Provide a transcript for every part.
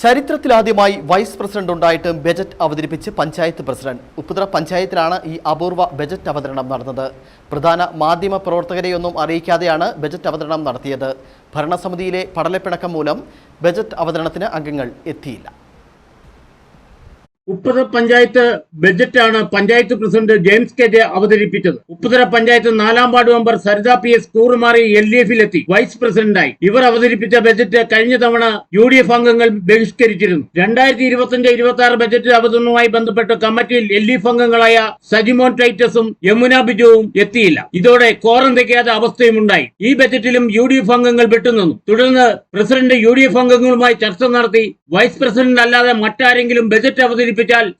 ചരിത്രത്തിലാദ്യമായി vice president ഉണ്ടായിട്ടും budget അവതരിപ്പിച്ച് പഞ്ചായത്ത് പ്രസിഡന്റ്. ഉപ്പുതറ പഞ്ചായത്തിലാണ് ഈ അപൂർവ ബജറ്റ് അവതരണം നടന്നത്. പ്രധാന മാധ്യമ പ്രവർത്തകരെയൊന്നും അറിയിക്കാതെയാണ് ബജറ്റ് അവതരണം നടത്തിയത്. ഭരണസമിതിയിലെ പടലപ്പിണക്കം മൂലം ബജറ്റ് അവതരണത്തിന് അംഗങ്ങൾ എത്തിയില്ല. ഉപ്പുതറ പഞ്ചായത്ത് ബജറ്റാണ് panchayat president James K J അവതരിപ്പിച്ചത്. ഉപ്പുതറ പഞ്ചായത്ത് 4-ാം വാർഡ് മെമ്പർ സരിത PS കൂറുമാറി LDF-ലെത്തി വൈസ് പ്രസിഡന്റായി. ഇവർ അവതരിപ്പിച്ച ബജറ്റ് കഴിഞ്ഞ തവണ UDF അംഗങ്ങൾ ബഹിഷ്കരിച്ചിരുന്നു. 2025-26 ബജറ്റ് അവതരണവുമായി ബന്ധപ്പെട്ട് കമ്മിറ്റിയിൽ LDF അംഗങ്ങളായ സജിമോൻ ടൈറ്റസും യമുന ബിജുവും എത്തിയില്ല. ഇതോടെ കോറം തികയാത്ത അവസ്ഥയുമുണ്ടായി. ഈ ബജറ്റിലും UDF അംഗങ്ങൾ വിട്ടുനിന്നു. തുടർന്ന് പ്രസിഡന്റ് UDF അംഗങ്ങളുമായി ചർച്ച നടത്തി വൈസ് പ്രസിഡന്റ് അല്ലാതെ മറ്റാരെങ്കിലും ബജറ്റ് അവതരിപ്പിച്ചാൽ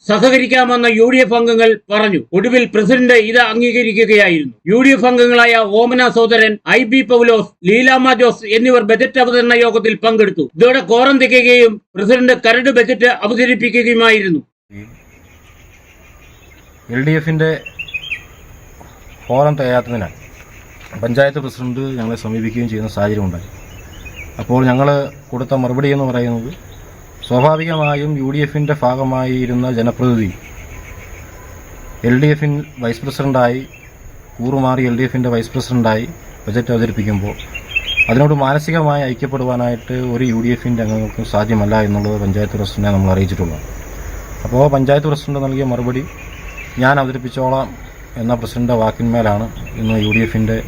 സഹകരിക്കാമെന്ന് UDF അംഗങ്ങൾ പറഞ്ഞു. ഒടുവിൽ പ്രസിഡന്റ് ഇത് അംഗീകരിക്കുകയായിരുന്നു. UDF അംഗങ്ങളായ ഓമന സോദരൻ, IB പൗലോസ്, ലീലാമ്മ ജോസ് എന്നിവർ ബജറ്റ് അവതരണ യോഗത്തിൽ പങ്കെടുത്തു. ഇതോടെ കോറം തികയുകയും പ്രസിഡന്റ് കരട് ബജറ്റ് അവതരിപ്പിക്കുകയുമായിരുന്നു. LDF-ന്റെ ഫോറം തികയാത്തതിനാൽ പഞ്ചായത്ത് പ്രസിഡന്റ് ഞങ്ങളെ സമീപിക്കുകയും ചെയ്യുന്ന സാഹചര്യം ഉണ്ടായി. അപ്പോൾ ഞങ്ങൾ കൊടുത്ത മറുപടി എന്ന് പറയുന്നത്, സ്വാഭാവികമായും UDF-ന്റെ ഭാഗമായിരുന്ന ജനപ്രതിനിധി LDF വൈസ് പ്രസിഡന്റായി കൂറുമാറി LDF-ന്റെ വൈസ് പ്രസിഡന്റായി ബജറ്റ് അവതരിപ്പിക്കുമ്പോൾ അതിനോട് മാനസികമായി ഐക്യപ്പെടുവാനായിട്ട് ഒരു UDF-ന്റെ അംഗങ്ങൾക്കും സാധ്യമല്ല എന്നുള്ളത് പഞ്ചായത്ത് പ്രസിഡന്റിനെ നമ്മൾ അറിയിച്ചിട്ടുള്ളത്. അപ്പോൾ പഞ്ചായത്ത് പ്രസിഡന്റ് നൽകിയ മറുപടി, ഞാൻ അവതരിപ്പിച്ചോളാം എന്ന പ്രസിഡന്റ് വാക്കിന്മേലാണ് ഇന്ന് UDF-ന്റെ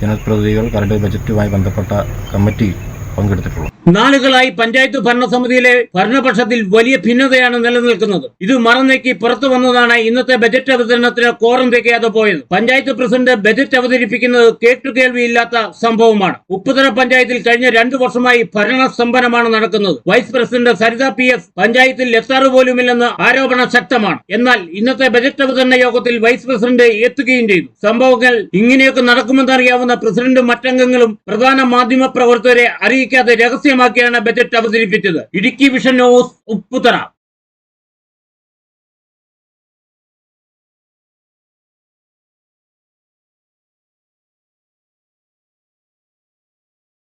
ജനപ്രതിനിധികൾ കരട് ബജറ്റുമായി ബന്ധപ്പെട്ട കമ്മിറ്റിയിൽ പങ്കെടുത്തിട്ടുള്ളത്. നാളുകളായി പഞ്ചായത്ത് ഭരണസമിതിയിലെ ഭരണപക്ഷത്തിൽ വലിയ ഭിന്നതയാണ് നിലനിൽക്കുന്നത്. ഇത് മറന്നേക്കി പുറത്തു വന്നതാണ് ഇന്നത്തെ ബജറ്റ് അവതരണത്തിന് കോറം തികയാതെ പോയത്. പഞ്ചായത്ത് പ്രസിഡന്റ് ബജറ്റ് അവതരിപ്പിക്കുന്നത് കേട്ടുകേൾവിയില്ലാത്ത സംഭവമാണ്. ഉപ്പുതറ പഞ്ചായത്തിൽ കഴിഞ്ഞ 2 വർഷമായി ഭരണസ്തംഭനമാണ് നടക്കുന്നത്. വൈസ് പ്രസിഡന്റ് സരിത PS പഞ്ചായത്തിൽ എത്താറ് പോലുമില്ലെന്ന് ആരോപണം ശക്തമാണ്. എന്നാൽ ഇന്നത്തെ ബജറ്റ് അവതരണ യോഗത്തിൽ വൈസ് പ്രസിഡന്റ് എത്തുകയും ചെയ്തു. സംഭവങ്ങൾ ഇങ്ങനെയൊക്കെ നടക്കുമെന്നറിയാവുന്ന പ്രസിഡന്റും മറ്റംഗങ്ങളും പ്രധാന മാധ്യമ പ്രവർത്തകരെ അറിയിക്കാതെ രഹസ്യമാക്കിയാണ് ബജറ്റ് അവതരിപ്പിച്ചത്. Idukki vision news, Upputhara.